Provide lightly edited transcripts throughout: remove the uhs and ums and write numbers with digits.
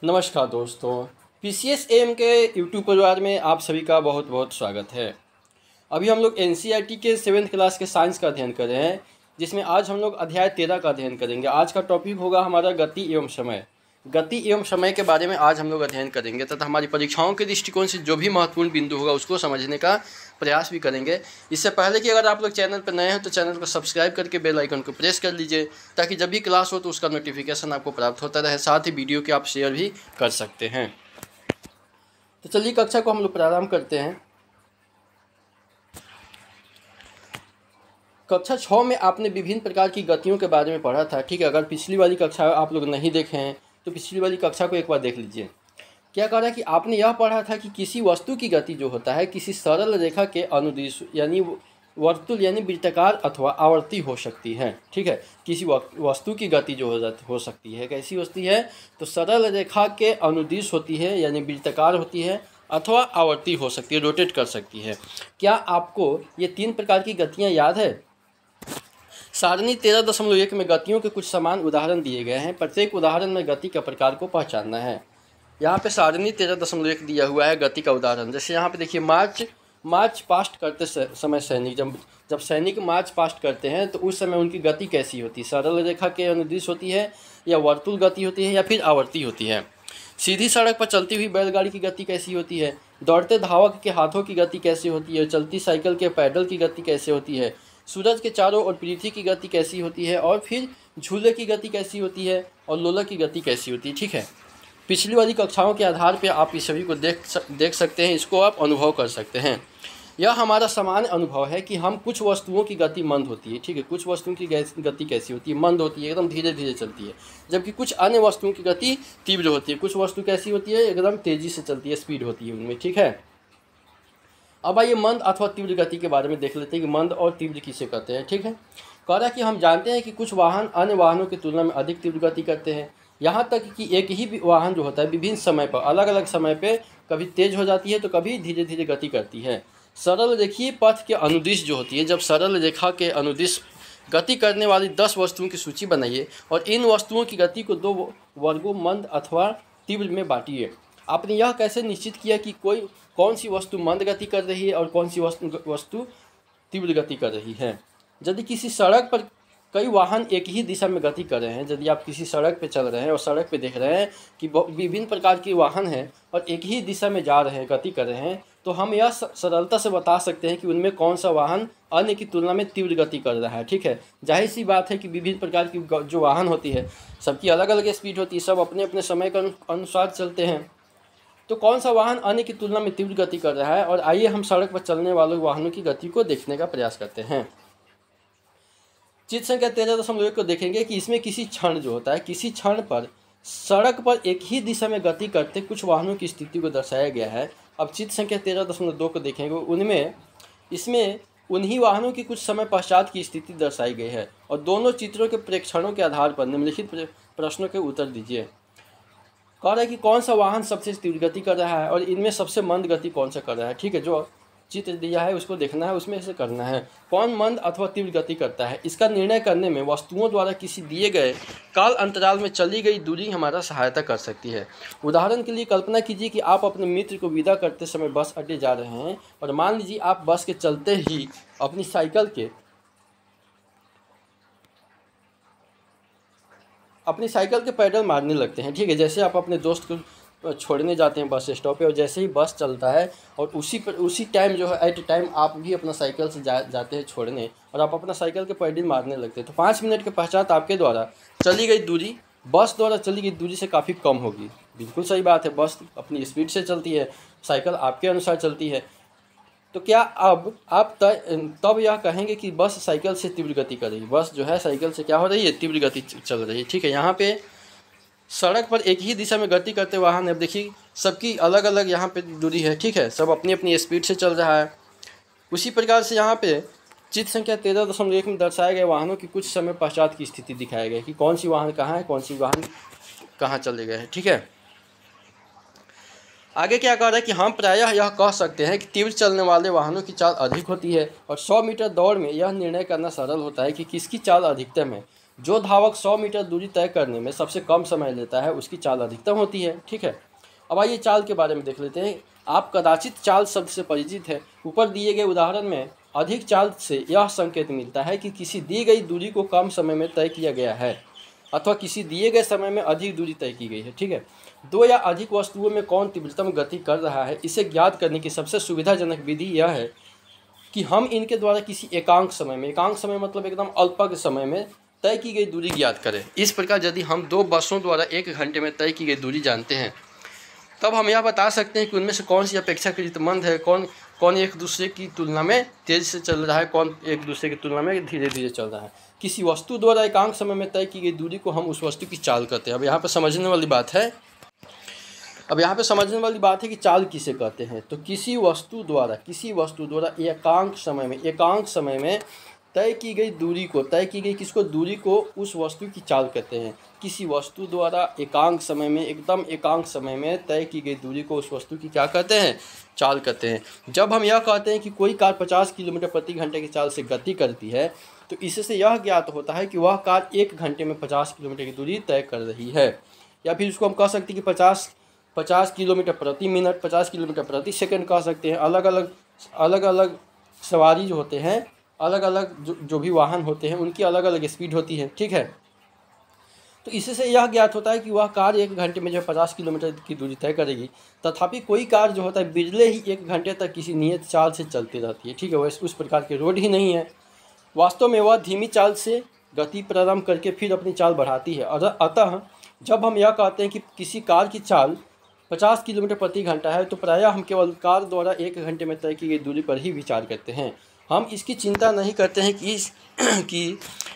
नमस्कार दोस्तों, PCS M के यूट्यूब परिवार में आप सभी का बहुत बहुत स्वागत है। अभी हम लोग एनसीईआरटी के 7th क्लास के साइंस का अध्ययन कर रहे हैं, जिसमें आज हम लोग अध्याय 13 का अध्ययन करेंगे। आज का टॉपिक होगा हमारा गति एवं समय। गति एवं समय के बारे में आज हम लोग अध्ययन करेंगे तथा हमारी परीक्षाओं के दृष्टिकोण से जो भी महत्वपूर्ण बिंदु होगा उसको समझने का प्रयास भी करेंगे। इससे पहले कि अगर आप लोग चैनल पर नए हैं तो चैनल को सब्सक्राइब करके बेल आइकन को प्रेस कर लीजिए, ताकि जब भी क्लास हो तो उसका नोटिफिकेशन आपको प्राप्त होता रहे। साथ ही वीडियो के आप शेयर भी कर सकते हैं। तो चलिए कक्षा को हम लोग प्रारंभ करते हैं। कक्षा 6 में आपने विभिन्न प्रकार की गतियों के बारे में पढ़ा था, ठीक है। अगर पिछली वाली कक्षा आप लोग नहीं देखे हैं तो पिछली वाली कक्षा को एक बार देख लीजिए। क्या कह रहा है कि आपने यह पढ़ा था कि किसी वस्तु की गति जो होता है किसी सरल रेखा के अनुदिश यानी वर्तुल यानी वृत्ताकार अथवा आवर्ती हो सकती है, ठीक है। किसी वस्तु की गति जो हो सकती है कैसी वस्तु है, तो सरल रेखा के अनुदिश होती है यानी वृत्ताकार होती है अथवा आवर्ती हो सकती है, रोटेट कर सकती है। क्या आपको ये 3 प्रकार की गतियाँ याद है? सारणी 13.1 में गतियों के कुछ समान उदाहरण दिए गए हैं। प्रत्येक उदाहरण में गति के प्रकार को पहचानना है। यहाँ पे सारणी 13.1 दिया हुआ है गति का उदाहरण। जैसे यहाँ पे देखिए, मार्च पास्ट करते समय सैनिक जब सैनिक मार्च पास्ट करते हैं तो उस समय उनकी गति कैसी होती है? सरल रेखा के अनुदिश होती है या वर्तुल गति होती है या फिर आवर्ती होती है? सीधी सड़क पर चलती हुई बैलगाड़ी की गति कैसी होती है? दौड़ते धावक के हाथों की गति कैसी होती है? चलती साइकिल के पैडल की गति कैसे होती है? सूरज के चारों ओर पृथ्वी की गति कैसी होती है? और फिर झूले की गति कैसी होती है? और लोला की गति कैसी होती है, ठीक है। पिछली वाली कक्षाओं के आधार पर आप इस सभी को देख सकते हैं, इसको आप अनुभव कर सकते हैं। यह हमारा सामान्य अनुभव है कि हम कुछ वस्तुओं की गति मंद होती है, ठीक है। कुछ वस्तुओं की गति कैसी होती है? मंद होती है, एकदम धीरे धीरे चलती है। जबकि कुछ अन्य वस्तुओं की गति तीव्र होती है। कुछ वस्तु कैसी होती है? एकदम तेज़ी से चलती है, स्पीड होती है उनमें, ठीक है। अब आइए मंद अथवा तीव्र गति के बारे में देख लेते हैं कि मंद और तीव्र किसे कहते हैं, ठीक है। कह रहा है कि हम जानते हैं कि कुछ वाहन अन्य वाहनों की तुलना में अधिक तीव्र गति करते हैं। यहाँ तक कि एक ही वाहन जो होता है विभिन्न समय पर अलग अलग समय पे कभी तेज हो जाती है तो कभी धीरे धीरे गति करती है। सरल रेखीय पथ के अनुदिश जो होती है, जब सरल रेखा के अनुदिश गति करने वाली 10 वस्तुओं की सूची बनाइए और इन वस्तुओं की गति को 2 वर्गों मंद अथवा तीव्र में बांटिए। आपने यह कैसे निश्चित किया कि कौन सी वस्तु मंद गति कर रही है और कौन सी वस्तु तीव्र गति कर रही है? यदि किसी सड़क पर कई वाहन एक ही दिशा में गति कर रहे हैं, यदि आप किसी सड़क पे चल रहे हैं और सड़क पे देख रहे हैं कि विभिन्न प्रकार के वाहन हैं और एक ही दिशा में जा रहे हैं, गति कर रहे हैं, तो हम यह सरलता से बता सकते हैं कि उनमें कौन सा वाहन अन्य की तुलना में तीव्र गति कर रहा है, ठीक है। जाहिर सी बात है कि विभिन्न प्रकार की जो वाहन होती है सबकी अलग अलग स्पीड होती है, सब अपने अपने समय के अनुसार चलते हैं। तो कौन सा वाहन अन्य की तुलना में तीव्र गति कर रहा है? और आइए हम सड़क पर चलने वाले वाहनों की गति को देखने का प्रयास करते हैं। चित्र संख्या 13.1 को देखेंगे कि इसमें किसी क्षण जो होता है, किसी क्षण पर सड़क पर एक ही दिशा में गति करते कुछ वाहनों की स्थिति को दर्शाया गया है। अब चित्र संख्या 13.2 को देखेंगे, इसमें उन्हीं वाहनों की कुछ समय पश्चात की स्थिति दर्शाई गई है। और दोनों चित्रों के प्रेक्षणों के आधार पर निम्नलिखित प्रश्नों के उत्तर दीजिए। कह रहा है कि कौन सा वाहन सबसे तीव्र गति कर रहा है और इनमें सबसे मंद गति कौन सा कर रहा है, ठीक है। जो चित्र दिया है उसको देखना है, उसमें से करना है कौन मंद अथवा तीव्र गति करता है। इसका निर्णय करने में वस्तुओं द्वारा किसी दिए गए काल अंतराल में चली गई दूरी हमारा सहायता कर सकती है। उदाहरण के लिए कल्पना कीजिए कि आप अपने मित्र को विदा करते समय बस अड्डे जा रहे हैं और मान लीजिए आप बस के चलते ही अपनी साइकिल के पैडल मारने लगते हैं, ठीक है। जैसे आप अपने दोस्त को छोड़ने जाते हैं बस स्टॉप पे और जैसे ही बस चलता है और उसी टाइम जो है एट टाइम आप भी अपना साइकिल से जाते हैं छोड़ने और आप अपना साइकिल के पैडल मारने लगते हैं, तो 5 मिनट के पश्चात आपके द्वारा चली गई दूरी बस द्वारा चली गई दूरी से काफ़ी कम होगी। बिल्कुल सही बात है, बस अपनी स्पीड से चलती है, साइकिल आपके अनुसार चलती है। तो क्या अब आप तब यह कहेंगे कि बस साइकिल से तीव्र गति कर रही है? बस जो है साइकिल से क्या हो रही है? तीव्र गति चल रही है, ठीक है। यहाँ पे सड़क पर एक ही दिशा में गति करते वाहन, अब देखिए सबकी अलग अलग यहाँ पे दूरी है, ठीक है। सब अपनी अपनी स्पीड से चल रहा है। उसी प्रकार से यहाँ पे चित्र संख्या 13.1 में दर्शाए गए वाहनों की कुछ समय पश्चात की स्थिति दिखाया गया कि कौन सी वाहन कहाँ है, कौन सी वाहन कहाँ चले गए हैं, ठीक है। आगे क्या कह रहा है कि हम प्रायः यह कह सकते हैं कि तीव्र चलने वाले वाहनों की चाल अधिक होती है और 100 मीटर दौड़ में यह निर्णय करना सरल होता है कि किसकी चाल अधिकतम है। जो धावक 100 मीटर दूरी तय करने में सबसे कम समय लेता है उसकी चाल अधिकतम होती है। ठीक है, अब आइए चाल के बारे में देख लेते हैं। आप कदाचित चाल शब्द से परिचित है। ऊपर दिए गए उदाहरण में अधिक चाल से यह संकेत मिलता है कि किसी दी गई दूरी को कम समय में तय किया गया है अथवा किसी दिए गए समय में अधिक दूरी तय की गई है। ठीक है, दो या अधिक वस्तुओं में कौन तीव्रतम गति कर रहा है, इसे ज्ञात करने की सबसे सुविधाजनक विधि यह है कि हम इनके द्वारा किसी एकांक समय मतलब एकदम अल्पज्ञ समय में तय की गई दूरी ज्ञात करें। इस प्रकार यदि हम दो बसों द्वारा 1 घंटे में तय की गई दूरी जानते हैं, तब हम यह बता सकते हैं कि उनमें से कौन सी अपेक्षाकृत मंद है, कौन एक दूसरे की तुलना में तेज़ से चल रहा है, कौन एक दूसरे की तुलना में धीरे धीरे चल रहा है। किसी वस्तु द्वारा एकांक समय में तय की गई दूरी को हम उस वस्तु की चाल कहते हैं। अब यहाँ पर समझने वाली बात है कि चाल किसे कहते हैं। तो किसी वस्तु द्वारा एकांक समय में तय की गई दूरी को उस वस्तु की चाल कहते हैं। किसी वस्तु द्वारा एकांक समय में तय की गई दूरी को उस वस्तु की क्या कहते हैं, चाल कहते हैं। जब हम यह कहते हैं कि कोई कार 50 किलोमीटर प्रति घंटे की चाल से गति करती है, तो इससे यह ज्ञात होता है कि वह कार 1 घंटे में 50 किलोमीटर की दूरी तय कर रही है। या फिर उसको हम कह सकते हैं कि 50 किलोमीटर प्रति मिनट, 50 किलोमीटर प्रति सेकंड कह सकते हैं। अलग अलग सवारी जो होते हैं, अलग अलग जो भी वाहन होते हैं, उनकी अलग अलग स्पीड होती है। ठीक है, तो इससे यह ज्ञात होता है कि वह कार 1 घंटे में जो 50 किलोमीटर की दूरी तय करेगी। तथापि कोई कार जो होता है बिजले ही 1 घंटे तक किसी नियत चाल से चलती रहती है। ठीक है, वैसे उस प्रकार के रोड ही नहीं है। वास्तव में वह धीमी चाल से गति प्रारंभ करके फिर अपनी चाल बढ़ाती है। अतः जब हम यह कहते हैं कि किसी कार की चाल 50 किलोमीटर प्रति घंटा है, तो प्रायः हम केवल कार द्वारा 1 घंटे में तय की गई दूरी पर ही विचार करते हैं। हम इसकी चिंता नहीं करते हैं कि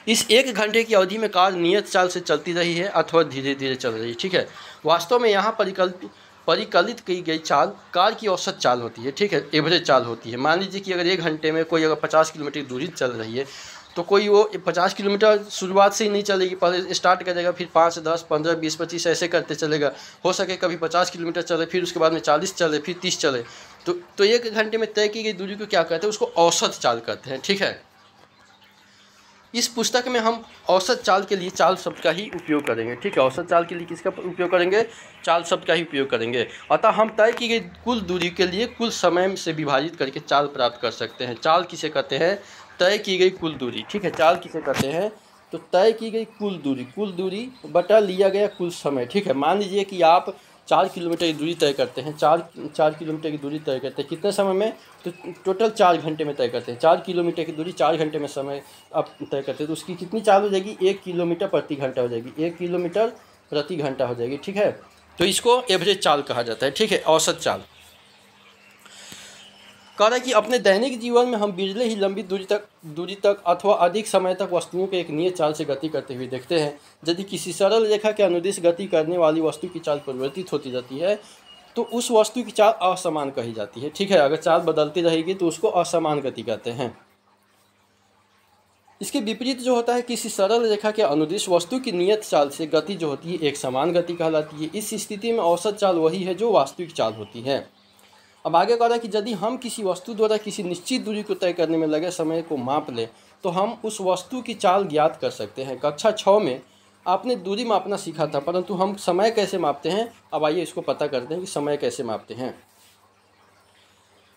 इस 1 घंटे की अवधि में कार नियत चाल से चलती रही है अथवा धीरे धीरे चल रही है। ठीक है, वास्तव में यहाँ परिकलित की गई चाल कार की औसत चाल होती है। ठीक है, एवरेज चाल होती है। मान लीजिए कि अगर 1 घंटे में कोई अगर 50 किलोमीटर की दूरी चल रही है, तो कोई वो 50 किलोमीटर शुरुआत से ही नहीं चलेगी, पहले स्टार्ट करेगा, फिर 5, 10, 15, 20, 25 ऐसे करते चलेगा। हो सके कभी 50 किलोमीटर चले, फिर उसके बाद में 40 चले, फिर 30 चले। तो 1 घंटे में तय की गई दूरी को क्या कहते हैं, उसको औसत चाल कहते हैं। ठीक है, इस पुस्तक में हम औसत चाल के लिए चाल शब्द का ही उपयोग करेंगे। ठीक है, औसत चाल के लिए किसका उपयोग करेंगे, चाल शब्द का ही उपयोग करेंगे। अतः हम तय की गई कुल दूरी के लिए कुल समय से विभाजित करके चाल प्राप्त कर सकते हैं। चाल किसे कहते हैं, तय की गई कुल दूरी। ठीक है, चाल किसे कहते हैं, तो तय की गई कुल दूरी बटा लिया गया कुल समय। ठीक है, मान लीजिए कि आप 4 किलोमीटर की दूरी तय करते हैं, 4 किलोमीटर की दूरी तय करते हैं कितने समय में, तो टोटल 4 घंटे में तय करते हैं। 4 किलोमीटर की दूरी 4 घंटे में समय आप तय करते हैं, तो उसकी कितनी चाल हो जाएगी, 1 किलोमीटर प्रति घंटा हो जाएगी, 1 किलोमीटर प्रति घंटा हो जाएगी। ठीक है, तो इसको एवरेज चाल कहा जाता है। ठीक है, औसत चाल। कह रहा है कि अपने दैनिक जीवन में हम बिजले ही लंबी दूरी तक अथवा अधिक समय तक वस्तुओं के एक नियत चाल से गति करते हुए देखते हैं। यदि किसी सरल रेखा के अनुदिश गति करने वाली वस्तु की चाल परिवर्तित होती रहती है, तो उस वस्तु की चाल असमान कही जाती है। ठीक है, अगर चाल बदलती रहेगी तो उसको असमान गति कहते हैं। इसके विपरीत जो होता है, किसी सरल रेखा के अनुदिश वस्तु की नियत चाल से गति जो होती है एक समान गति कहलाती है। इस स्थिति में औसत चाल वही है जो वास्तविक चाल होती है। अब आगे कह रहा है कि यदि हम किसी वस्तु द्वारा किसी निश्चित दूरी को तय करने में लगे समय को माप लें, तो हम उस वस्तु की चाल ज्ञात कर सकते हैं। कक्षा 6 में आपने दूरी मापना सीखा था, परंतु हम समय कैसे मापते हैं, अब आइए इसको पता करते हैं कि समय कैसे मापते हैं।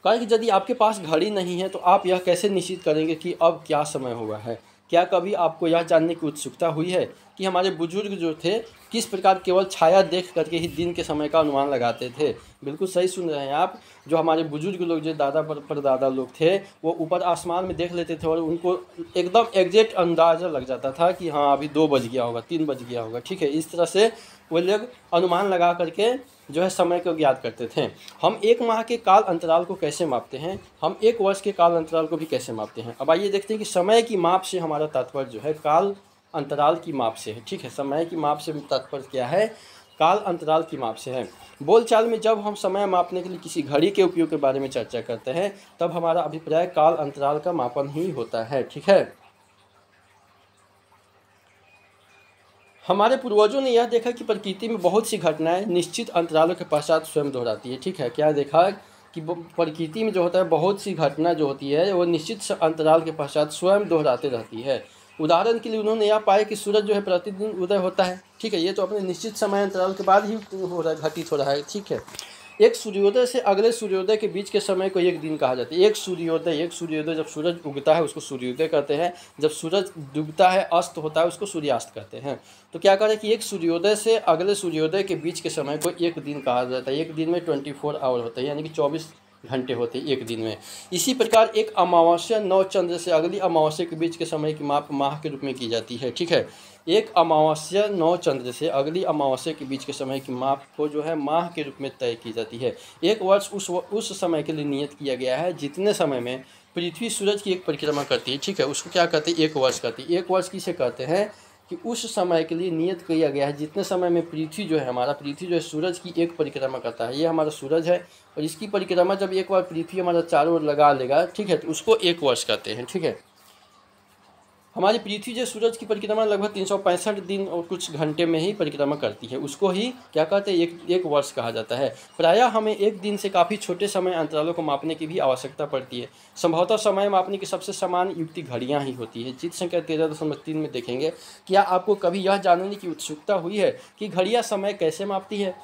कहा कि यदि आपके पास घड़ी नहीं है, तो आप यह कैसे निश्चित करेंगे कि अब क्या समय हुआ है। क्या कभी आपको यह जानने की उत्सुकता हुई है कि हमारे बुजुर्ग जो थे किस प्रकार केवल छाया देख करके ही दिन के समय का अनुमान लगाते थे। बिल्कुल सही सुन रहे हैं आप। जो हमारे बुजुर्ग लोग, जो दादा परदादा लोग थे, वो ऊपर आसमान में देख लेते थे और उनको एकदम एग्जैक्ट अंदाज़ा लग जाता था कि हाँ अभी 2 बज गया होगा, 3 बज गया होगा। ठीक है, इस तरह से वो लोग अनुमान लगा करके जो है समय को ज्ञात करते थे। हम 1 माह के काल अंतराल को कैसे मापते हैं, हम 1 वर्ष के काल अंतराल को भी कैसे मापते हैं। अब आइए देखते हैं कि समय की माप से हमारा तात्पर्य जो है काल अंतराल की माप से है। ठीक है, समय की माप से तात्पर्य क्या है, काल अंतराल की माप से है। बोलचाल में जब हम समय मापने के लिए किसी घड़ी के उपयोग के बारे में चर्चा करते हैं, तब हमारा अभिप्राय काल अंतराल का मापन ही होता है। ठीक है, हमारे पूर्वजों ने यह देखा कि प्रकृति में बहुत सी घटनाएं निश्चित अंतरालों के पश्चात स्वयं दोहराती है। ठीक है, क्या देखा कि प्रकृति में जो होता है बहुत सी घटना जो होती है वो निश्चित अंतराल के पश्चात स्वयं दोहराते रहती है। उदाहरण के लिए उन्होंने यह पाया कि सूरज जो है प्रतिदिन उदय होता है, ठीक है। ये तो अपने निश्चित समय अंतराल के बाद ही हो रहा है, घटित हो रहा है, ठीक है। एक सूर्योदय से अगले सूर्योदय के बीच के समय को एक दिन कहा जाता है। एक सूर्योदय जब सूरज उगता है उसको सूर्योदय कहते हैं, जब सूरज डूबता है, अस्त होता है, उसको सूर्यास्त कहते हैं। तो क्या करें कि एक सूर्योदय से अगले सूर्योदय के बीच के समय को एक दिन कहा जाता है। एक दिन में 24 आवर होता है, यानी कि 24 घंटे होते हैं एक दिन में। इसी प्रकार एक अमावस्या 9 चंद्र से अगली अमावस्या के बीच के समय की माप माह के रूप में की जाती है, ठीक है। एक अमावस्या 9 चंद्र से अगली अमावस्या के बीच के समय की माप को जो है माह के रूप में तय की जाती है। एक वर्ष उस समय के लिए नियत किया गया है जितने समय में पृथ्वी सूरज की एक परिक्रमा करती है, ठीक है। उसको क्या कहते हैं, एक वर्ष कहती है। एक वर्ष किसे कहते हैं कि उस समय के लिए नियत किया गया है जितने समय में पृथ्वी जो है सूरज की एक परिक्रमा करता है। ये हमारा सूरज है और इसकी परिक्रमा जब एक बार पृथ्वी हमारा चारों ओर लगा लेगा, ठीक है, तो उसको एक वर्ष कहते हैं, ठीक है। हमारी पृथ्वी जो सूरज की परिक्रमा लगभग 365 दिन और कुछ घंटे में ही परिक्रमा करती है, उसको ही क्या कहते हैं, एक वर्ष कहा जाता है। प्रायः हमें एक दिन से काफ़ी छोटे समय अंतरालों को मापने की भी आवश्यकता पड़ती है। संभवतः समय मापने की सबसे समान युक्ति घड़ियां ही होती है। चित्र संख्या 13.3 में देखेंगे। क्या आपको कभी यह जानने की उत्सुकता हुई है कि घड़ियाँ समय कैसे मापती है?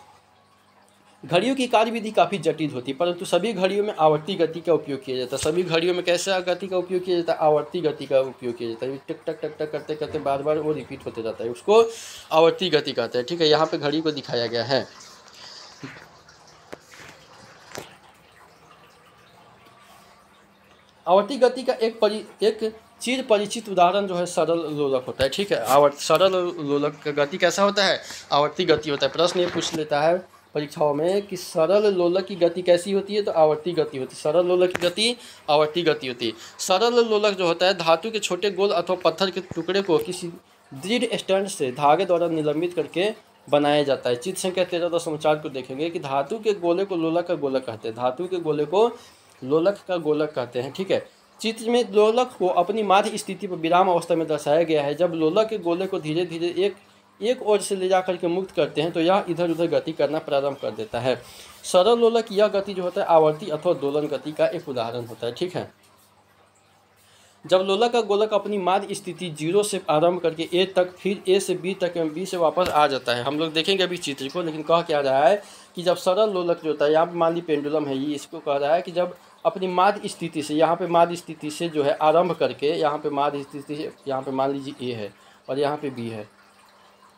घड़ियों की कार्यविधि काफ़ी जटिल होती है, परंतु सभी घड़ियों में आवर्ती गति का उपयोग किया जाता है। सभी घड़ियों में कैसे गति का उपयोग किया जाता है? आवर्ती गति का उपयोग किया जाता है। टक टक टक टक करते करते बार बार वो रिपीट होते जाता है, उसको आवर्ती गति कहते हैं, ठीक है। यहाँ पे घड़ी को दिखाया गया है। आवर्ती गति का एक चिर परिचित उदाहरण जो है सरल लोलक होता है, ठीक है। सरल लोलक का गति कैसा होता है? आवर्ती गति होता है। प्रश्न ये पूछ लेता है परीक्षाओं में कि सरल लोलक की गति कैसी होती है, तो आवर्ती गति होती है। सरल लोलक की गति आवर्ती गति होती है। सरल लोलक जो होता है धातु के छोटे गोल अथवा पत्थर के टुकड़े को किसी दृढ़ स्टैंड से धागे द्वारा निलंबित करके बनाया जाता है। चित्र संख्या 13.4 को देखेंगे कि धातु के गोले को लोलक का गोलक कहते हैं। धातु के गोले को लोलक का गोलक कहते हैं, ठीक है। चित्र में लोलक को अपनी माध्य स्थिति पर विराम अवस्था में दर्शाया गया है। जब लोलक के गोले को धीरे धीरे एक ओर से ले जाकर के मुक्त करते हैं तो यह इधर उधर गति करना प्रारंभ कर देता है। सरल लोलक यह गति जो होता है आवर्ती अथवा दोलन गति का एक उदाहरण होता है, ठीक है। जब लोलक का गोलक अपनी माध्य स्थिति 0 से आरंभ करके A तक, फिर A से B तक एवं B से वापस आ जाता है। हम लोग देखेंगे अभी चित्र को, लेकिन कह क्या रहा है कि जब सरल लोलक जो होता है, यहाँ पर मान ली पेंडुलम है, ये इसको कह रहा है कि जब अपनी माध्य स्थिति से, यहाँ पे माध्य स्थिति से जो है आरंभ करके, यहाँ पे माध्य स्थिति से, यहाँ पे मान लीजिए A है और यहाँ पे B है,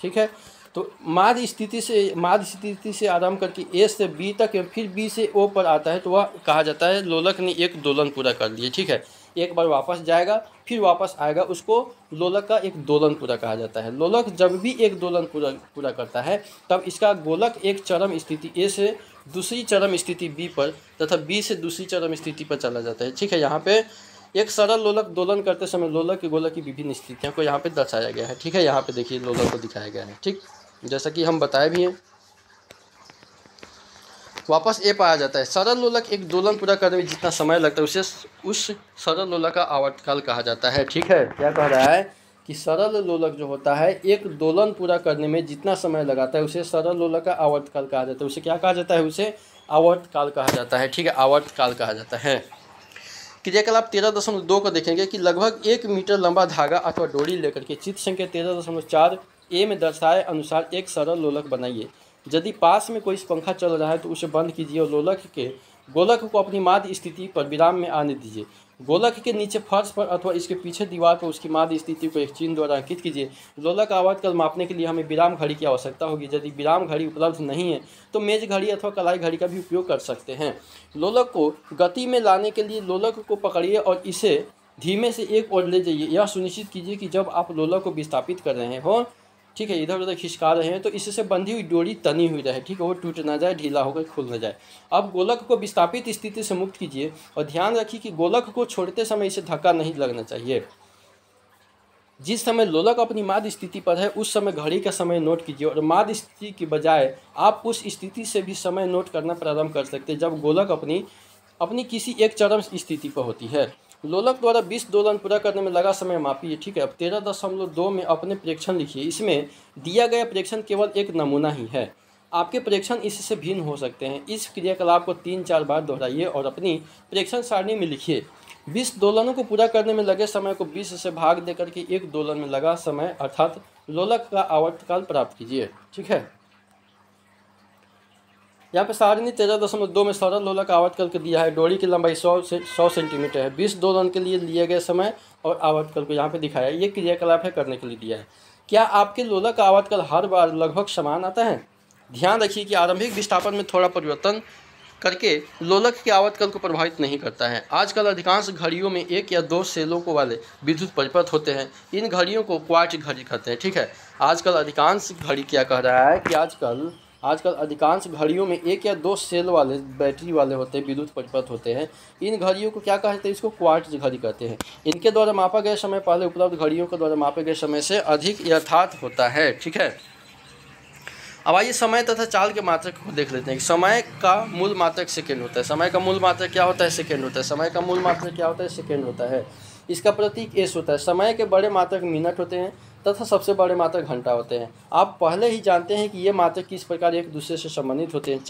ठीक है। तो माध्य स्थिति से आरंभ करके A से B तक फिर B से O पर आता है तो वह कहा जाता है लोलक ने एक दोलन पूरा कर लिया, ठीक है। एक बार वापस जाएगा फिर वापस आएगा, उसको लोलक का एक दोलन पूरा कहा जाता है। लोलक जब भी एक दोलन पूरा करता है तब इसका गोलक एक चरम स्थिति A से दूसरी चरम स्थिति B पर तथा B से दूसरी चरम स्थिति पर चला जाता है, ठीक है। यहाँ पे एक सरल लोलक दोलन करते समय लोलक के गोलक की विभिन्न स्थितियों को यहाँ पे दर्शाया गया है, ठीक है। यहाँ पे देखिए लोलक को दिखाया गया है, ठीक, जैसा कि हम बताए भी हैं। वापस ए पाया जाता है। सरल लोलक एक दोलन पूरा करने में जितना समय लगता है उस सरल लोलक का आवर्तकाल कहा जाता है, ठीक है। क्या कह रहा है कि सरल लोलक जो होता है एक दोलन पूरा करने में जितना समय लगाता है उसे सरल लोलक का आवर्तकाल कहा जाता है। उसे क्या कहा जाता है? उसे आवर्तकाल कहा जाता है, ठीक है, आवर्तकाल कहा जाता है। क्रियाकलाप 13.2 को देखेंगे कि लगभग 1 मीटर लंबा धागा अथवा डोरी लेकर के चित्र संख्या 13.4 ए में दर्शाए अनुसार एक सरल लोलक बनाइए। यदि पास में कोई पंखा चल रहा है तो उसे बंद कीजिए और गोलक को अपनी माध्य स्थिति पर विराम में आने दीजिए। गोलक के नीचे फर्श पर अथवा इसके पीछे दीवार पर उसकी माध्य स्थिति को एक चिन्ह द्वारा अंकित कीजिए। लोलक आवर्तकाल मापने के लिए हमें विराम घड़ी की आवश्यकता होगी। यदि विराम घड़ी उपलब्ध नहीं है तो मेज घड़ी अथवा कलाई घड़ी का भी उपयोग कर सकते हैं। लोलक को गति में लाने के लिए लोलक को पकड़िए और इसे धीमे से एक ओर ले जाइए। यह सुनिश्चित कीजिए कि जब आप लोलक को विस्थापित कर रहे हो, ठीक है, इधर उधर खिसका रहे हैं तो इससे बंधी हुई डोरी तनी हुई रहे, ठीक है, वो टूट ना जाए, ढीला होकर खुल ना जाए। अब गोलक को विस्थापित स्थिति से मुक्त कीजिए और ध्यान रखिए कि गोलक को छोड़ते समय इसे धक्का नहीं लगना चाहिए। जिस समय लोलक अपनी माध्य स्थिति पर है उस समय घड़ी का समय नोट कीजिए और माध्य स्थिति की बजाय आप उस स्थिति से भी समय नोट करना प्रारंभ कर सकते हैं जब गोलक अपनी किसी एक चरम स्थिति पर होती है। लोलक द्वारा 20 दोलन पूरा करने में लगा समय मापिए, ठीक है। अब 13.2 में अपने प्रेक्षण लिखिए। इसमें दिया गया प्रेक्षण केवल एक नमूना ही है, आपके प्रेक्षण इससे भिन्न हो सकते हैं। इस क्रियाकलाप को 3-4 बार दोहराइए और अपनी प्रेक्षण सारणी में लिखिए। 20 दोलनों को पूरा करने में लगे समय को 20 से भाग देकर के एक दोलन में लगा समय अर्थात लोलक का आवर्तकाल प्राप्त कीजिए। ठीक है, यहाँ पे सारणी 13.2 में सरल लोलक आवर्तकाल को दिया है। डोरी की लंबाई 100 सेंटीमीटर है। 20 दोलन के लिए लिए गए समय और आवर्तकाल को यहाँ पे दिखाया है। ये क्रियाकलाप है करने के लिए दिया है। क्या आपके लोलक का आवर्तकाल हर बार लगभग समान आता है? ध्यान रखिए कि आरंभिक विस्थापन में थोड़ा परिवर्तन करके लोलक के आवर्तकाल को प्रभावित नहीं करता है। आजकल अधिकांश घड़ियों में 1 या 2 सेलों को वाले विद्युत परिपथ होते हैं। इन घड़ियों को क्वार्ट्ज घड़ी कहते हैं। ठीक है, आजकल अधिकांश घड़ी क्या कह रहा है कि आजकल अधिकांश घड़ियों में 1 या 2 सेल वाले बैटरी वाले होते हैं, विद्युत परिपथ होते हैं। इन घड़ियों को क्या कहते हैं? इसको क्वार्ट्ज घड़ी कहते हैं। इनके द्वारा मापा गया समय पहले उपलब्ध घड़ियों के द्वारा मापे गए समय से अधिक यथार्थ होता है। ठीक है, अब आइए समय तथा चाल के मात्रक को देख लेते हैं। समय का मूल मात्रक सेकेंड होता है। समय का मूल मात्रक क्या होता है? सेकेंड होता है। समय का मूल मात्रक क्या होता है? सेकेंड होता है। इसका प्रतीक एस होता है। समय के बड़े मात्रक मिनट होते हैं तथा सबसे बड़े मात्रक घंटा होते हैं। आप पहले ही जानते हैं कि ये मात्रक किस प्रकार एक दूसरे से संबंधित होते हैं।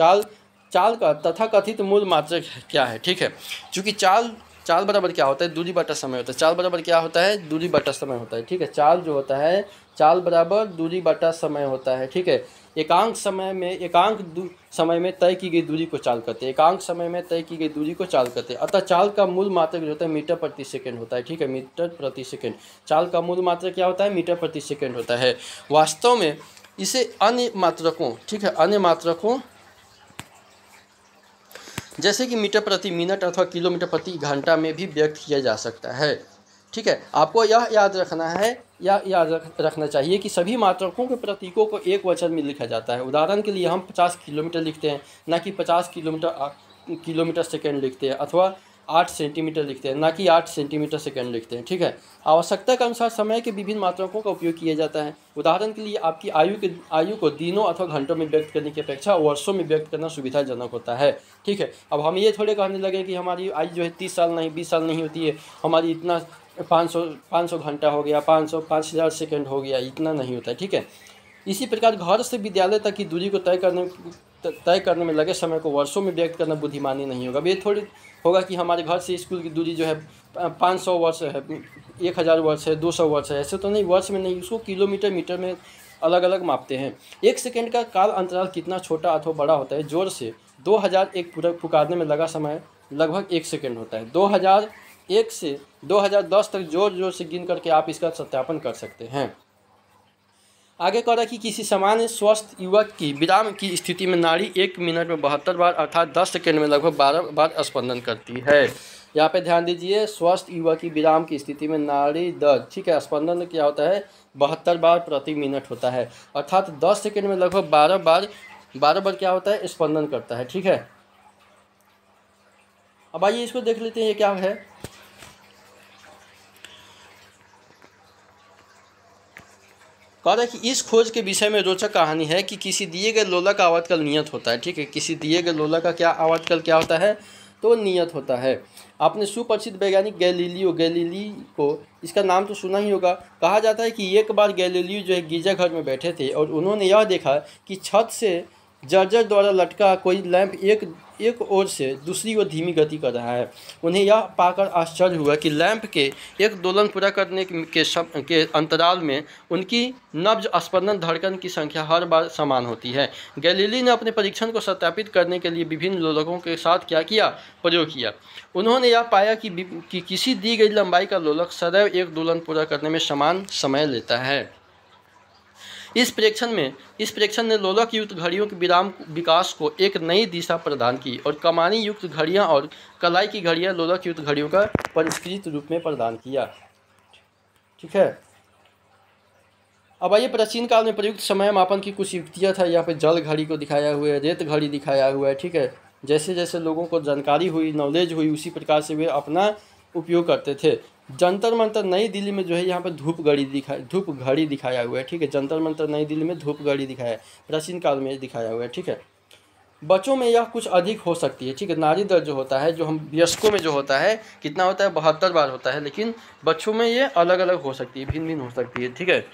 चाल का तथा कथित मूल मात्रक क्या है? ठीक है, चूँकि चाल बराबर क्या होता है? दूरी बटा समय होता है। चाल बराबर क्या होता है? दूरी बटा समय होता है। ठीक है, चाल जो होता है, चाल बराबर दूरी बटा समय होता है। ठीक है, एकांक समय में तय की गई दूरी को चाल कहते हैं। एकांक समय में तय की गई दूरी को चाल कहते हैं। अतः चाल का मूल मात्रक जो होता है मीटर प्रति सेकंड होता है। ठीक है, मीटर प्रति सेकंड। चाल का मूल मात्रक क्या होता है? मीटर प्रति सेकंड होता है। वास्तव में इसे अन्य मात्रकों, ठीक है, अन्य मात्रकों जैसे कि मीटर प्रति मिनट अथवा किलोमीटर प्रति घंटा में भी व्यक्त किया जा सकता है। ठीक है, आपको यह याद रखना चाहिए कि सभी मात्रकों के प्रतीकों को एक वचन में लिखा जाता है। उदाहरण के लिए हम 50 किलोमीटर लिखते हैं, ना कि 50 किलोमीटर सेकेंड लिखते हैं, अथवा 8 सेंटीमीटर लिखते हैं, ना कि 8 सेंटीमीटर सेकेंड लिखते हैं। ठीक है, आवश्यकता के अनुसार समय के विभिन्न मात्रकों का उपयोग किया जाता है। उदाहरण के लिए आपकी आयु को दिनों अथवा घंटों में व्यक्त करने की अपेक्षा वर्षों में व्यक्त करना सुविधाजनक होता है। ठीक है, अब हम ये थोड़े कहने लगे कि हमारी आयु जो है 30 साल नहीं 20 साल नहीं होती है, हमारी इतना 500 घंटा हो गया, 5000 सेकेंड हो गया, इतना नहीं होता है। ठीक है, इसी प्रकार घर से विद्यालय तक की दूरी को तय करने में लगे समय को वर्षों में व्यक्त करना बुद्धिमानी नहीं होगा। अब ये थोड़ी होगा कि हमारे घर से स्कूल की दूरी जो है 500 वर्ष है, 1000 वर्ष है, 200 वर्ष है, ऐसे तो नहीं, वर्ष में नहीं, उसको किलोमीटर मीटर में अलग अलग मापते हैं। 1 सेकेंड का काल अंतराल कितना छोटा अथवा बड़ा होता है? जोर से 2001 पुकारने में लगा समय लगभग 1 सेकेंड होता है। 2001 से 2010 तक जोर से गिन करके आप इसका सत्यापन कर सकते हैं। आगे कह रहा है कि किसी सामान्य स्वस्थ युवक की विराम की स्थिति में नाड़ी 1 मिनट में 72 बार अर्थात 10 सेकेंड में लगभग 12 बार स्पंदन करती है। यहाँ पे ध्यान दीजिए, स्वस्थ युवक की विराम की स्थिति में नाड़ी दर, ठीक है, स्पंदन क्या होता है? 72 बार प्रति मिनट होता है, अर्थात 10 सेकेंड में लगभग 12 बार क्या होता है? स्पंदन करता है। ठीक है, अब आइए इसको देख लेते हैं, ये क्या है। कह रहा है कि इस खोज के विषय में रोचक कहानी है कि किसी दिए गए लोलक का आवर्तकाल नियत होता है। ठीक है, किसी दिए गए लोलक का क्या आवर्तकाल क्या होता है? तो नियत होता है। आपने सुप्रसिद्ध वैज्ञानिक गैलीली को इसका नाम तो सुना ही होगा। कहा जाता है कि एक बार गैलीलियो जो है गिरजाघर में बैठे थे और उन्होंने यह देखा कि छत से जर्जर द्वारा लटका कोई लैंप एक ओर से दूसरी ओर धीमी गति कर रहा है। उन्हें यह पाकर आश्चर्य हुआ कि लैंप के एक दोलन पूरा करने के अंतराल में उनकी नब्ज स्पंदन धड़कन की संख्या हर बार समान होती है। गैलीली ने अपने परीक्षण को सत्यापित करने के लिए विभिन्न लोलकों के साथ क्या किया? प्रयोग किया। उन्होंने यह पाया कि किसी दी गई लंबाई का लोलक सदैव एक दोलन पूरा करने में समान समय लेता है। इस परीक्षण ने लोलक युक्त घड़ियों के विकास को एक नई दिशा प्रदान की और कमानी युक्त घड़ियां और कलाई की घड़ियां लोलक युक्त घड़ियों का परिष्कृत रूप में प्रदान किया। ठीक है, अब आइए प्राचीन काल में प्रयुक्त समय मापन की कुछ युक्तियाँ था। यहाँ पे जल घड़ी को दिखाया हुआ है, रेत घड़ी दिखाया हुआ है। ठीक है, जैसे जैसे लोगों को जानकारी हुई, नॉलेज हुई, उसी प्रकार से वे अपना उपयोग करते थे। जंतर मंतर नई दिल्ली में जो है यहाँ पे धूप घड़ी दिखाया हुआ है। ठीक है, जंतर मंतर नई दिल्ली में धूप घड़ी दिखाया है, प्राचीन काल में दिखाया हुआ है। ठीक है, बच्चों में यह कुछ अधिक हो सकती है। ठीक है, नाड़ी दर जो होता है, जो हम वयस्कों में जो होता है कितना होता है? 72 बार होता है, लेकिन बच्चों में ये अलग अलग हो सकती है, भिन्न भिन्न हो सकती है। ठीक है,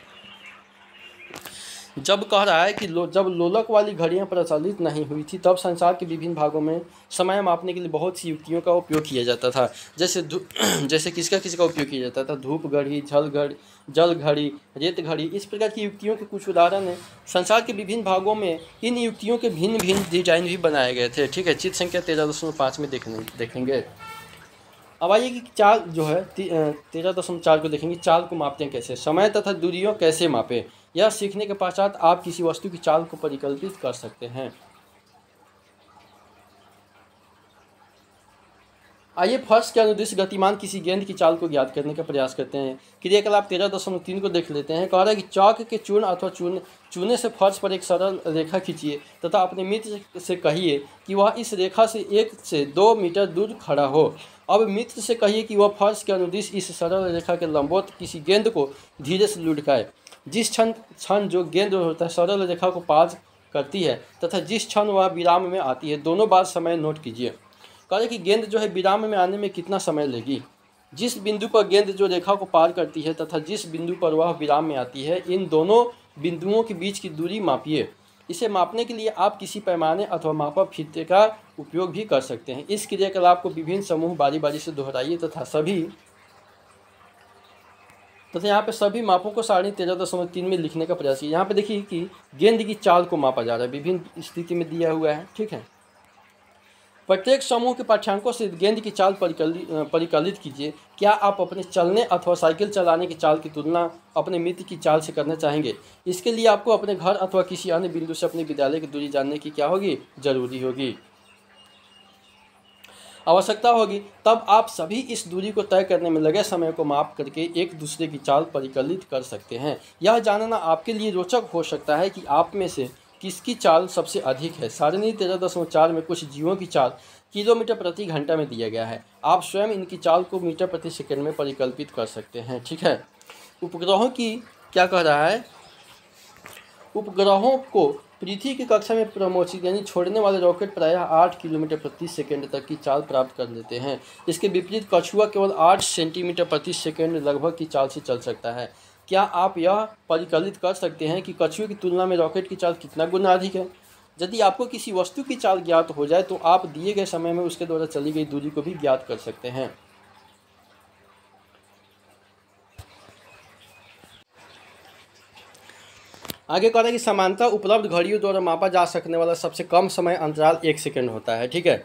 जब कह रहा है कि जब लोलक वाली घड़ियां प्रचलित नहीं हुई थी तब संसार के विभिन्न भागों में समय मापने के लिए बहुत सी युक्तियों का उपयोग किया जाता था। जैसे जैसे किसका उपयोग किया जाता था? धूप घड़ी, जल घड़ी, रेत घड़ी, इस प्रकार की युक्तियों के कुछ उदाहरण हैं। संसार के विभिन्न भागों में इन युक्तियों के भिन्न भिन्न डिजाइन भी बनाए गए थे। ठीक है, चित्र संख्या 13.5 में देखेंगे। अब आइए कि चाल जो है 13.4 को देखेंगे। चाल को मापते हैं कैसे, समय तथा दूरियों कैसे मापें। यह सीखने के पश्चात आप किसी वस्तु की चाल को परिकल्पित कर सकते हैं। आइए फर्श के अनुदिश गतिमान किसी गेंद की चाल को ज्ञात करने का प्रयास करते हैं। क्रियाकलाप 13.3 को देख लेते हैं। कह रहा है कि चौक के चूर्ण अथवा चूने से फर्श पर एक सरल रेखा खींचिए तथा अपने मित्र से कहिए कि वह इस रेखा से 1 से 2 मीटर दूर खड़ा हो। अब मित्र से कहिए कि वह फर्श के अनुदिश इस सरल रेखा के लंबवत किसी गेंद को धीरे से लुढ़काए। जिस क्षण जो गेंद होता है सरल रेखा को पार करती है तथा जिस क्षण वह विराम में आती है, दोनों बार समय नोट कीजिए। कह रहे कि गेंद जो है विराम में आने में कितना समय लेगी। जिस बिंदु पर गेंद जो रेखा को पार करती है तथा जिस बिंदु पर वह विराम में आती है, इन दोनों बिंदुओं के बीच की दूरी मापिए। इसे मापने के लिए आप किसी पैमाने अथवा मापा फीते का उपयोग भी कर सकते हैं। इस क्रियाकलाप को विभिन्न समूह बारी बारी से दोहराइए तथा यहाँ पे सभी मापों को सारणी 13.3 में लिखने का प्रयास कीजिए। यहाँ पे देखिए कि गेंद की चाल को मापा जा रहा है, विभिन्न स्थिति में दिया हुआ है। ठीक है, प्रत्येक समूह के पाठ्यांकों से गेंद की चाल परिकलित कीजिए। क्या आप अपने चलने अथवा साइकिल चलाने की चाल की तुलना अपने मित्र की चाल से करना चाहेंगे? इसके लिए आपको अपने घर अथवा किसी अन्य बिंदु से अपने विद्यालय की दूरी जानने की क्या होगी? जरूरी होगी, आवश्यकता होगी। तब आप सभी इस दूरी को तय करने में लगे समय को माप करके एक दूसरे की चाल परिकलित कर सकते हैं। यह जानना आपके लिए रोचक हो सकता है कि आप में से किसकी चाल सबसे अधिक है। सारणी 13.4 में कुछ जीवों की चाल किलोमीटर प्रति घंटा में दिया गया है। आप स्वयं इनकी चाल को मीटर प्रति सेकंड में परिकल्पित कर सकते हैं। ठीक है, उपग्रहों की क्या कह रहा है? उपग्रहों को पृथ्वी की कक्षा में प्रमोचित यानी छोड़ने वाले रॉकेट प्रायः 8 किलोमीटर प्रति सेकंड तक की चाल प्राप्त कर लेते हैं। इसके विपरीत कछुआ केवल 8 सेंटीमीटर प्रति सेकंड लगभग की चाल से चल सकता है। क्या आप यह परिकलित कर सकते हैं कि कछुए की तुलना में रॉकेट की चाल कितना गुना अधिक है? यदि आपको किसी वस्तु की चाल ज्ञात हो जाए तो आप दिए गए समय में उसके द्वारा चली गई दूरी को भी ज्ञात कर सकते हैं। आगे कह रहा है कि समानता उपलब्ध घड़ियों द्वारा मापा जा सकने वाला सबसे कम समय अंतराल 1 सेकंड होता है। ठीक है,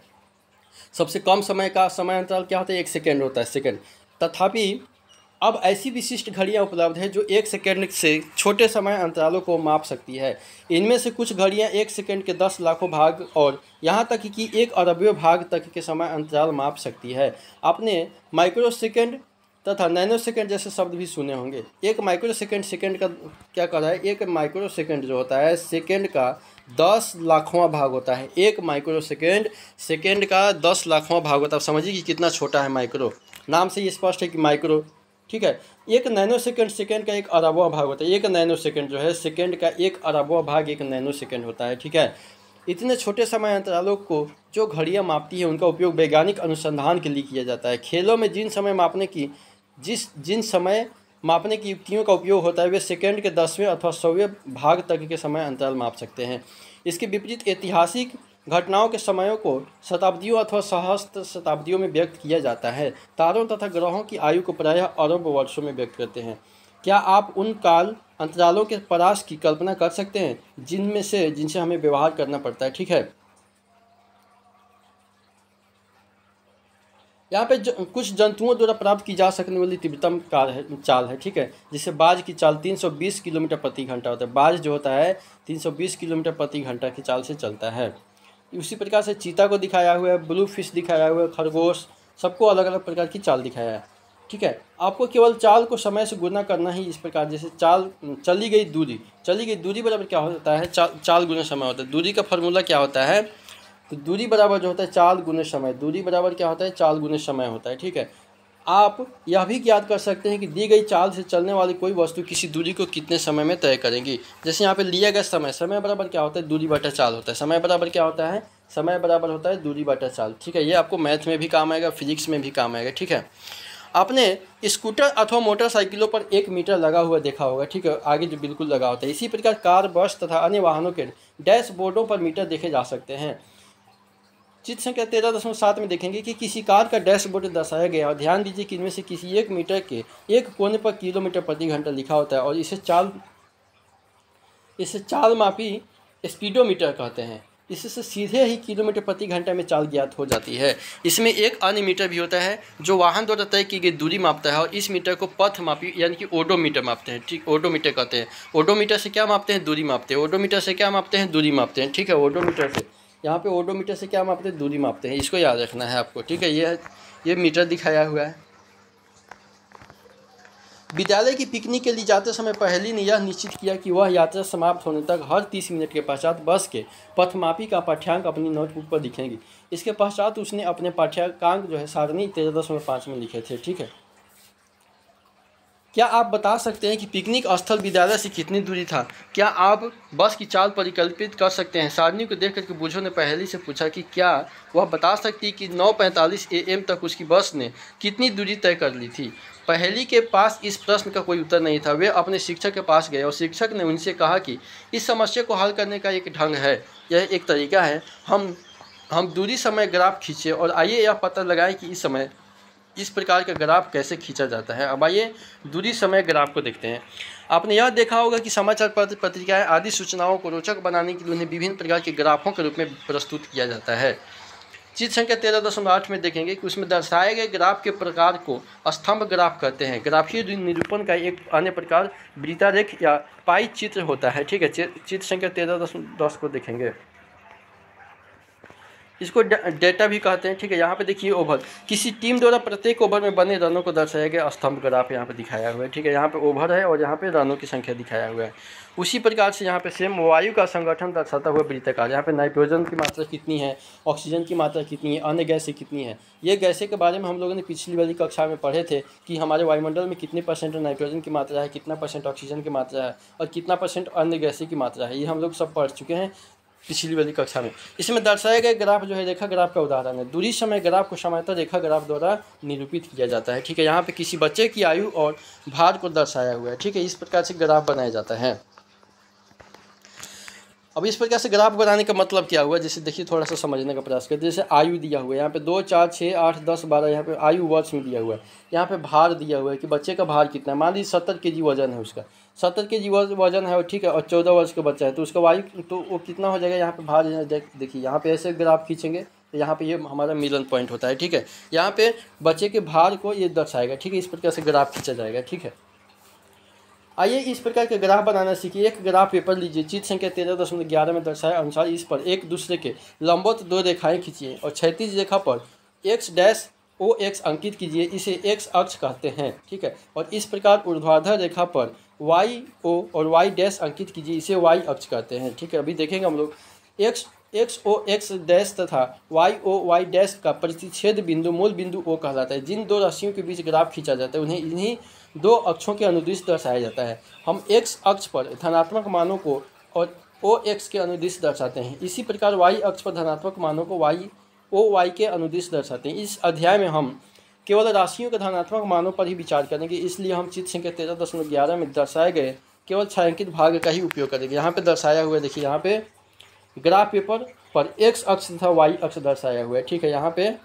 सबसे कम समय का समय अंतराल क्या होता है? 1 सेकंड होता है, सेकंड। तथापि अब ऐसी विशिष्ट घड़ियां उपलब्ध है जो 1 सेकंड से छोटे समय अंतरालों को माप सकती है। इनमें से कुछ घड़ियां 1 सेकंड के 10 लाखों भाग और यहाँ तक कि 1 अरबों भाग तक के समय अंतराल माप सकती है। आपने माइक्रोसेकंड तथा नैनोसेकंड जैसे शब्द भी सुने होंगे। एक माइक्रोसेकंड सेकंड का क्या कह रहा है? एक माइक्रोसेकंड जो होता है सेकंड का 10 लाखवां भाग होता है। एक माइक्रोसेकंड सेकंड का 10 लाखवां भाग होता है। समझिए कि कितना छोटा है माइक्रो, नाम से ये स्पष्ट है कि माइक्रो। ठीक है, एक नैनोसेकंड सेकंड का 1 अरबवां भाग होता है। एक नैनोसेकंड जो है सेकंड का 1 अरबवां भाग 1 नैनोसेकंड होता है। ठीक है, इतने छोटे समय अंतरालों को जो घड़ियां मापती है उनका उपयोग वैज्ञानिक अनुसंधान के लिए किया जाता है। खेलों में जिन समय मापने की युक्तियों का उपयोग होता है वे सेकंड के 10वें अथवा 100वें भाग तक के समय अंतराल माप सकते हैं। इसके विपरीत ऐतिहासिक घटनाओं के समयों को शताब्दियों अथवा सहस्त्र शताब्दियों में व्यक्त किया जाता है। तारों तथा ग्रहों की आयु को प्रायः अरब वर्षों में व्यक्त करते हैं। क्या आप उन काल अंतरालों के परास की कल्पना कर सकते हैं जिनसे हमें व्यवहार करना पड़ता है? ठीक है, यहाँ पे कुछ जंतुओं द्वारा प्राप्त की जा सकने वाली तीव्रतम चाल है। ठीक है, जिससे बाज की चाल 320 किलोमीटर प्रति घंटा होता है। बाज जो होता है 320 किलोमीटर प्रति घंटा की चाल से चलता है। उसी प्रकार से चीता को दिखाया हुआ है, ब्लू फिश दिखाया हुआ है, खरगोश, सबको अलग अलग प्रकार की चाल दिखाया है। ठीक है, आपको केवल चाल को समय से गुना करना ही इस प्रकार, जैसे चली गई दूरी बराबर क्या होता है? चाल गुना समय होता है। दूरी का फॉर्मूला क्या होता है? तो दूरी बराबर जो होता है चाल गुने समय। दूरी बराबर क्या होता है? चाल गुने समय होता है। ठीक है, आप यह भी ज्ञात कर सकते हैं कि दी गई चाल से चलने वाली कोई वस्तु किसी दूरी को कितने समय में तय करेंगी। जैसे यहाँ पे लिया गया समय बराबर क्या होता है? दूरी बटा चाल होता है। समय बराबर क्या होता है? समय बराबर होता है दूरी बटा चाल। ठीक है, ये आपको मैथ में भी काम आएगा, फिजिक्स में भी काम आएगा। ठीक है, आपने स्कूटर अथवा मोटरसाइकिलों पर 1 मीटर लगा हुआ देखा होगा, ठीक है, आगे जो बिल्कुल लगा होता है। इसी प्रकार कार, बस तथा अन्य वाहनों के डैशबोर्डों पर मीटर देखे जा सकते हैं। चित्र संख्या 13.7 में देखेंगे कि किसी कार का डैशबोर्ड दर्शाया गया और ध्यान दीजिए कि इनमें से किसी 1 मीटर के एक कोने पर किलोमीटर प्रति घंटा लिखा होता है और इसे चाल मापी स्पीडोमीटर कहते हैं। इससे सीधे ही किलोमीटर प्रति घंटा में चाल ज्ञात हो जाती है। इसमें एक अन्य मीटर भी होता है जो वाहन द्वारा तय की गई दूरी मापता है और इस मीटर को पथ मापी यानी कि ओडोमीटर मापते हैं, ठीक, ओडोमीटर कहते हैं। ओडोमीटर से क्या मापते हैं? दूरी मापते हैं। ओडोमीटर से क्या मापते हैं? दूरी मापते हैं, ठीक है। ओडोमीटर से यहाँ पे ओडोमीटर से क्या मापते हैं? दूरी मापते हैं। इसको याद रखना है आपको, ठीक है। ये मीटर दिखाया हुआ है। विद्यालय की पिकनिक के लिए जाते समय पहेली ने यह निश्चित किया कि वह यात्रा समाप्त होने तक हर 30 मिनट के पश्चात बस के पथमापी का पाठ्यांक अपनी नोटबुक पर लिखेंगी। इसके पश्चात उसने अपने पाठ्यांक जो है सारणी 13.5 में लिखे थे, ठीक है। क्या आप बता सकते हैं कि पिकनिक स्थल विद्यालय से कितनी दूरी था? क्या आप बस की चाल परिकल्पित कर सकते हैं? सारणी को देख करके बूझो ने पहेली से पूछा कि क्या वह बता सकती कि 9:45 AM तक उसकी बस ने कितनी दूरी तय कर ली थी। पहेली के पास इस प्रश्न का कोई उत्तर नहीं था। वे अपने शिक्षक के पास गए और शिक्षक ने उनसे कहा कि इस समस्या को हल करने का एक ढंग है, यह एक तरीका है। हम दूरी समय ग्राफ खींचे और आइए यह पता लगाएं कि इस प्रकार का ग्राफ कैसे खींचा जाता है। अब आइए दूरी समय ग्राफ को देखते हैं। आपने यह देखा होगा कि समाचार पत्र, पत्रिकाएं आदि सूचनाओं को रोचक बनाने के लिए उन्हें विभिन्न प्रकार के ग्राफों के रूप में प्रस्तुत किया जाता है। चित्र संख्या 13.8 में देखेंगे कि उसमें दर्शाए गए ग्राफ के प्रकार को स्तंभ ग्राफ कहते हैं। ग्राफीय निरूपण का एक अन्य प्रकार वृत्तारेख या पाई चित्र होता है, ठीक है। चित्र संख्या 13.10 को देखेंगे, इसको डेटा भी कहते हैं, ठीक है। यहाँ पे देखिए ओवर, किसी टीम द्वारा प्रत्येक ओवर में बने रनों को दर्शाया गया स्तंभ ग्राफ यहाँ पे दिखाया हुआ है, ठीक है। यहाँ पे ओवर है और यहाँ पे रनों की संख्या दिखाया हुआ है। उसी प्रकार से यहाँ पे सेम वायु का संगठन दर्शाता हुआ वृत्ताकार, यहाँ पे नाइट्रोजन की मात्रा कितनी है, ऑक्सीजन की मात्रा कितनी है, अन्य गैसें कितनी है। ये गैसें के बारे में हम लोगों ने पिछली वाली कक्षा में पढ़े थे कि हमारे वायुमंडल में कितने % नाइट्रोजन की मात्रा है, कितना % ऑक्सीजन की मात्रा है और कितना % अन्य गैसें की मात्रा है। ये हम लोग सब पढ़ चुके हैं पिछली वाली कक्षा में। इसमें दर्शाए गए ग्राफ जो है रेखा ग्राफ का उदाहरण है। दूरी समय ग्राफ को समांतर रेखा ग्राफ द्वारा निरूपित किया जाता है, ठीक है। यहाँ पे किसी बच्चे की आयु और भार को दर्शाया हुआ है, ठीक है। इस प्रकार से ग्राफ बनाया जाता है। अब इस प्रकार से ग्राफ बनाने का मतलब क्या हुआ, जैसे देखिए थोड़ा सा समझने का प्रयास करते हैं। जैसे आयु दिया हुआ है यहाँ पे 2, 4, 6, 8, 10, 12, यहाँ पे आयु वर्ष में दिया हुआ है। यहाँ पे भार दिया हुआ है कि बच्चे का भार कितना है। मान लीजिए 70 kg वजन है उसका, 70 kg वजन है, ठीक है, और 14 वर्ष का बच्चा है तो उसका वायु तो वो कितना हो जाएगा। यहाँ पे भार देखिए, यहाँ पे ऐसे ग्राफ खींचेंगे तो यहाँ पे ये हमारा मिलन पॉइंट होता है, ठीक है। यहाँ पे बच्चे के भार को ये दर्शाएगा, ठीक है। इस प्रकार से ग्राफ खींचा जाएगा, ठीक है। आइए इस प्रकार के ग्राफ बनाना सीखिए। एक ग्राफ पेपर लीजिए, चित्र संख्या 13.11 में दर्शाए अनुसार इस पर एक दूसरे के लंबवत 2 रेखाएं खींचिए और क्षैतिज रेखा पर x' अंकित कीजिए। इसे x अक्ष कहते हैं, ठीक है। और इस प्रकार ऊर्ध्वाधर रेखा पर y और y' अंकित कीजिए, इसे y अक्ष कहते हैं, ठीक है। अभी देखेंगे हम लोग x तथा y का प्रतिच्छेद बिंदु मूल बिंदु O कहलाता है। जिन दो राशियों के बीच ग्राफ खींचा जाता है उन्हें इन्हीं 2 अक्षों के अनुदिश दर्शाया जाता है। हम x अक्ष पर धनात्मक मानों को और OX के अनुदिश दर्शाते हैं। इसी प्रकार y अक्ष पर धनात्मक मानों को OY के अनुदिश दर्शाते हैं। इस अध्याय में हम केवल राशियों के धनात्मक मानों पर ही विचार करेंगे, इसलिए हम चित्र संख्या 13.11 में दर्शाए गए केवल छायांकित भाग का ही उपयोग करेंगे। यहाँ पे दर्शाया हुआ है, देखिए यहाँ पे ग्राफ पेपर पर x अक्ष तथा y अक्ष दर्शाया हुआ है, ठीक है। यहाँ पे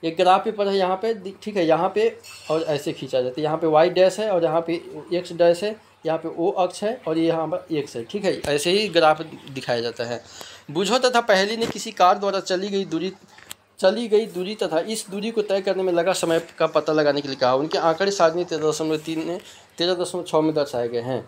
एक ग्राफ पेपर है यहाँ पे, ठीक है। यहाँ पे और ऐसे खींचा जाता है, यहाँ पे y' है और यहाँ पे x' है, यहाँ पे O अक्ष है और ये यहाँ पर x है, ठीक है। ऐसे ही ग्राफ दिखाया जाता है। बूझो तथा पहेली ने किसी कार द्वारा चली गई दूरी तथा इस दूरी को तय करने में लगा समय का पता लगाने के लिए कहा। उनके आंकड़े सारणी 13.6 में दर्शाए गए हैं।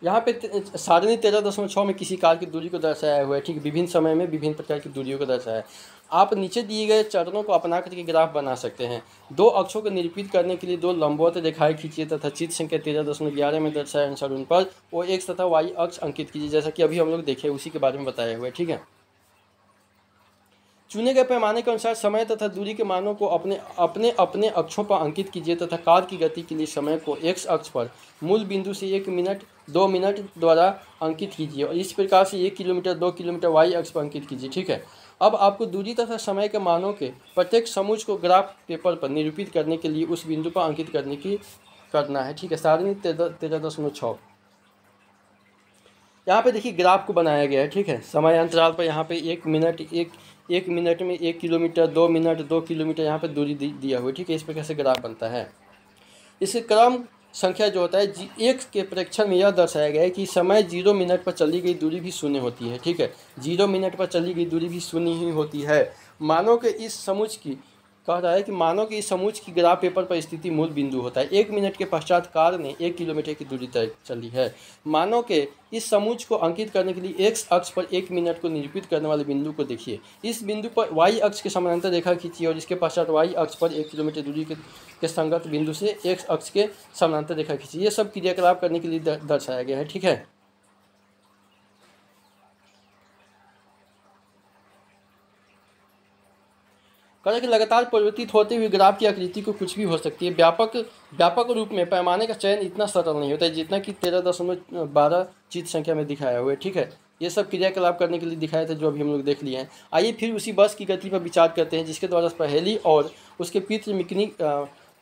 यहाँ पे सारणी 13.6 में किसी कार की दूरी को दर्शाया हुआ है, ठीक। विभिन्न समय में विभिन्न प्रकार की दूरियों को दर्शाया है। आप नीचे दिए गए चरणों को अपना करके ग्राफ बना सकते हैं। 2 अक्षों को निरूपित करने के लिए 2 लंबवत रेखाएं खींचिए तथा चित्र संख्या 13.11 में दर्शाए अनुसार उन पर OX तथा Y अक्ष अंकित कीजिए, जैसा कि अभी हम लोग देखे उसी के बारे में बताया हुआ है, ठीक है। चुने गए पैमाने के अनुसार समय तथा दूरी के मानों को अपने अपने अपने अक्षों पर अंकित कीजिए तथा कार की गति के लिए समय को x अक्ष पर मूल बिंदु से 1 मिनट 2 मिनट द्वारा अंकित कीजिए और इस प्रकार से 1 किलोमीटर 2 किलोमीटर y अक्ष पर अंकित कीजिए। ठीक है, अब आपको दूरी तथा समय के मानों के प्रत्येक समूह को ग्राफ पेपर पर निरूपित करने के लिए उस बिंदु पर अंकित करना है। ठीक है, सारणी 13.6। यहाँ पे देखिए ग्राफ को बनाया गया है। ठीक है, समय अंतराल पर यहाँ पे 1 मिनट एक मिनट में 1 किलोमीटर 2 मिनट 2 किलोमीटर यहाँ पे दूरी दिया हुआ है। ठीक है, इस प्रकार से ग्राफ बनता है। इस क्रम संख्या जो होता है एक के प्रेक्षण में यह दर्शाया गया है कि समय 0 मिनट पर चली गई दूरी भी शून्य होती है। ठीक है, 0 मिनट पर चली गई दूरी भी शून्य ही होती है। मानव के इस समुच्च की कह रहा है कि मानव के इस समुच्च की ग्राफ पेपर पर स्थिति मूल बिंदु होता है। 1 मिनट के पश्चात कार ने 1 किलोमीटर की दूरी तय चली है। मानव के इस समुच्च को अंकित करने के लिए x अक्ष पर 1 मिनट को निरूपित करने वाले बिंदु को देखिए। इस बिंदु पर y अक्ष के समानांतर रेखा खींचिए और इसके पश्चात y अक्ष पर 1 किलोमीटर दूरी के संगत बिंदु से x अक्ष के समानांतर रेखा खींचिए। ये सब क्रियाकलाप करने के लिए दर्शाया गया है। ठीक है, कि लगातार परिवर्तित होते हुए ग्राफ की आकृति को कुछ भी हो सकती है। व्यापक रूप में पैमाने का चयन इतना सरल नहीं होता है जितना कि 13.12 चित्र संख्या में दिखाया हुआ है। ठीक है, ये सब क्रियाकलाप करने के लिए दिखाया था जो अभी हम लोग देख लिए हैं। आइए फिर उसी बस की गति पर विचार करते हैं जिसके द्वारा पहेली और उसके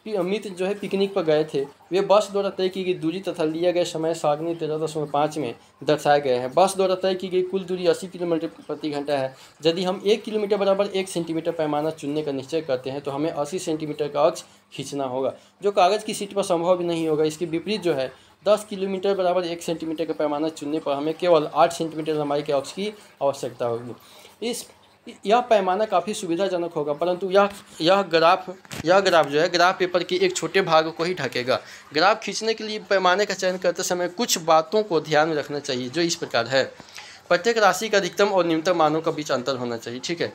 मित्र जो है पिकनिक पर गए थे। वे बस द्वारा तय की गई दूरी तथा लिया गया समय सारणी 13.5 में दर्शाए गए हैं। बस द्वारा तय की गई कुल दूरी 80 किलोमीटर प्रति घंटा है। यदि हम 1 किलोमीटर बराबर 1 सेंटीमीटर पैमाना चुनने का निश्चय करते हैं तो हमें 80 सेंटीमीटर का अक्ष खींचना होगा, जो कागज़ की सीट पर संभव भी नहीं होगा। इसके विपरीत जो है 10 किलोमीटर बराबर 1 सेंटीमीटर का पैमाना चुनने पर हमें केवल 8 सेंटीमीटर लंबाई के अक्ष की आवश्यकता होगी। यह पैमाना काफ़ी सुविधाजनक होगा, परंतु यह ग्राफ जो है ग्राफ पेपर के एक छोटे भाग को ही ढकेगा। ग्राफ खींचने के लिए पैमाने का चयन करते समय कुछ बातों को ध्यान में रखना चाहिए, जो इस प्रकार है। प्रत्येक राशि का अधिकतम और न्यूनतम मानों का बीच अंतर होना चाहिए। ठीक है,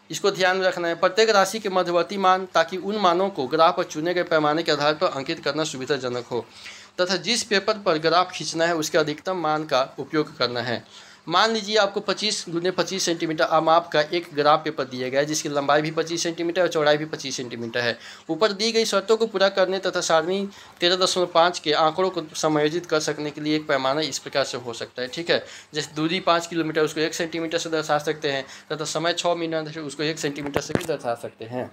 इसको ध्यान में रखना है। प्रत्येक राशि के मध्यवर्ती मान, ताकि उन मानों को ग्राफ पर चुने गए पैमाने के आधार पर अंकित करना सुविधाजनक हो तथा जिस पेपर पर ग्राफ खींचना है उसके अधिकतम मान का उपयोग करना है। मान लीजिए आपको 25 × 25 सेंटीमीटर माप का एक ग्राफ पेपर दिया गया है जिसकी लंबाई भी 25 सेंटीमीटर और चौड़ाई भी 25 सेंटीमीटर है। ऊपर दी गई शर्तों को पूरा करने तथा सारणी 13.5 के आंकड़ों को समायोजित कर सकने के लिए एक पैमाना इस प्रकार से हो सकता है। ठीक है, जैसे दूरी 5 किलोमीटर उसको 1 सेंटीमीटर से दर्शा सकते हैं तथा समय 6 मिनट है उसको 1 सेंटीमीटर से भी दर्शा सकते हैं।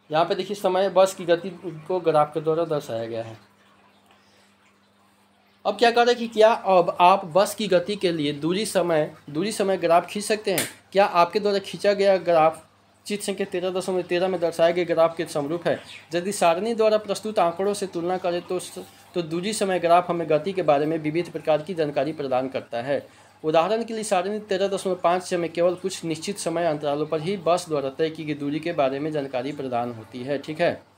यहाँ पे देखिए समय बस की गति को ग्राफ के द्वारा दर्शाया गया है। अब क्या कर रहे हैं कि क्या अब आप बस की गति के लिए दूरी समय ग्राफ खींच सकते हैं? क्या आपके द्वारा खींचा गया ग्राफ चित्र संख्या 13.13 में दर्शाए गए ग्राफ के समरूप है? यदि सारणी द्वारा प्रस्तुत आंकड़ों से तुलना करें तो दूरी समय ग्राफ हमें गति के बारे में विविध प्रकार की जानकारी प्रदान करता है। उदाहरण के लिए सारणी 13.5 से हमें केवल कुछ निश्चित समय अंतरालों पर ही बस द्वारा तय की गई दूरी के बारे में जानकारी प्रदान होती है। ठीक है,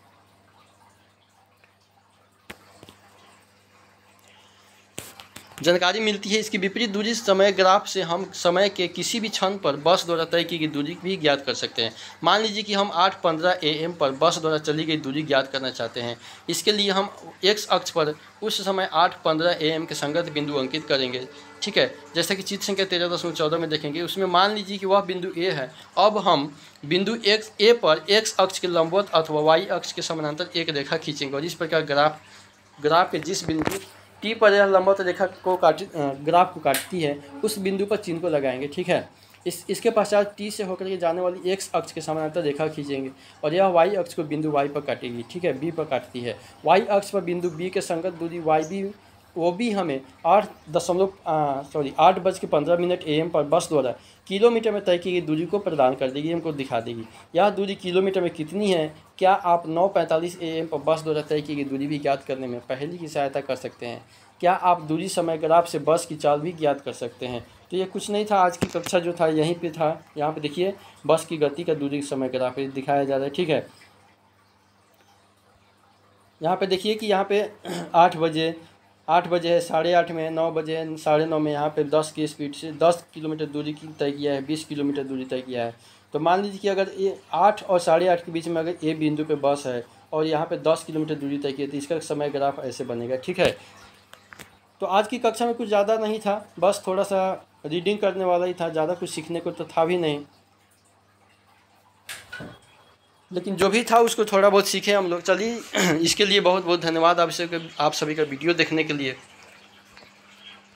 जानकारी मिलती है। इसकी विपरीत दूरी समय ग्राफ से हम समय के किसी भी क्षण पर बस द्वारा तय की गई दूरी भी ज्ञात कर सकते हैं। मान लीजिए कि हम 8:15 AM पर बस द्वारा चली गई दूरी ज्ञात करना चाहते हैं। इसके लिए हम x अक्ष पर उस समय 8:15 AM के संगत बिंदु अंकित करेंगे। ठीक है, जैसे कि चित्र संख्या 13.14 में देखेंगे, उसमें मान लीजिए कि वह बिंदु A है। अब हम बिंदु A पर x अक्ष के लंबवत अथवा y अक्ष के समानांतर एक रेखा खींचेंगे और इस प्रकार ग्राफ के जिस बिंदु T पर यह लंबवत रेखा को ग्राफ को काटती है उस बिंदु पर चिन्ह को लगाएंगे। ठीक है, इसके पश्चात T से होकर के जाने वाली x अक्ष के समानांतर रेखा खींचेंगे और यह y अक्ष को बिंदु y पर काटेगी। ठीक है, B पर काटती है। y अक्ष पर बिंदु B के संगत दूरी वो भी हमें 8:15 AM पर बस द्वारा किलोमीटर में तय की गई दूरी को प्रदान कर देगी, हमको दिखा देगी। यह दूरी किलोमीटर में कितनी है? क्या आप 9:45 AM पर बस द्वारा तय की गई दूरी भी ज्ञात करने में पहेली की सहायता कर सकते हैं? क्या आप दूरी समय ग्राफ से बस की चाल भी ज्ञात कर सकते हैं? तो ये कुछ नहीं था, आज की कक्षा जो था यहीं पे था। यहाँ पे देखिए बस की गति का दूरी समय ग्राफ दिखाया जा रहा है। ठीक है, यहाँ पे देखिए कि यहाँ पे 8 बजे है, 8:30 में, 9 बजे है, 9:30 में। यहाँ पे 10 की स्पीड से 10 किलोमीटर दूरी की तय किया है, 20 किलोमीटर दूरी तय किया है। तो मान लीजिए कि अगर ये 8 और 8:30 के बीच में अगर ए बिंदु पे बस है और यहाँ पे 10 किलोमीटर दूरी तय की है तो इसका समय ग्राफ ऐसे बनेगा। ठीक है, तो आज की कक्षा में कुछ ज़्यादा नहीं था, बस थोड़ा सा रीडिंग करने वाला ही था, ज़्यादा कुछ सीखने को तो था भी नहीं, लेकिन जो भी था उसको थोड़ा बहुत सीखे हम लोग। चलिए इसके लिए बहुत बहुत धन्यवाद आप सभी का वीडियो देखने के लिए।